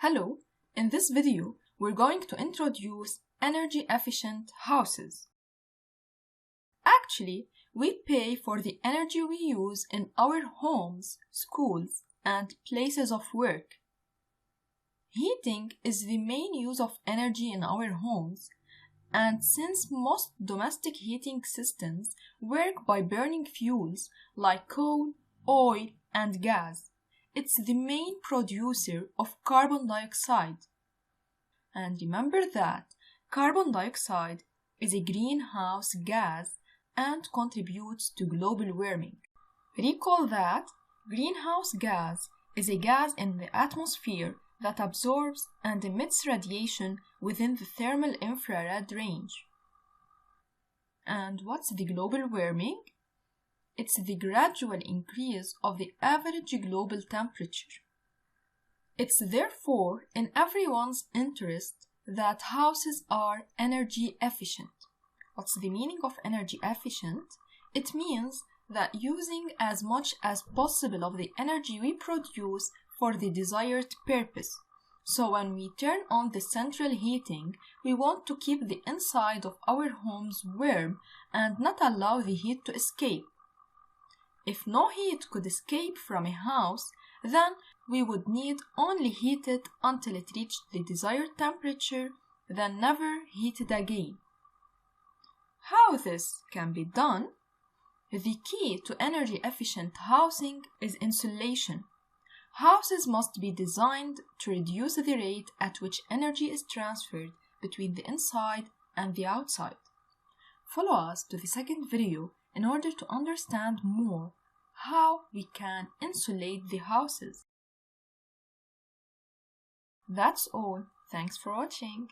Hello, in this video, we're going to introduce energy-efficient houses. Actually, we pay for the energy we use in our homes, schools, and places of work. Heating is the main use of energy in our homes, and since most domestic heating systems work by burning fuels like coal, oil, and gas, it's the main producer of carbon dioxide. And remember that carbon dioxide is a greenhouse gas and contributes to global warming. Recall that greenhouse gas is a gas in the atmosphere that absorbs and emits radiation within the thermal infrared range. And what's the global warming? It's the gradual increase of the average global temperature. It's therefore in everyone's interest that houses are energy efficient. What's the meaning of energy efficient? It means that using as much as possible of the energy we produce for the desired purpose. So when we turn on the central heating, we want to keep the inside of our homes warm and not allow the heat to escape. If no heat could escape from a house, then we would need only heat it until it reached the desired temperature, then never heat it again. How this can be done? The key to energy-efficient housing is insulation. Houses must be designed to reduce the rate at which energy is transferred between the inside and the outside. Follow us to the second video in order to understand more how we can insulate the houses. That's all. Thanks for watching.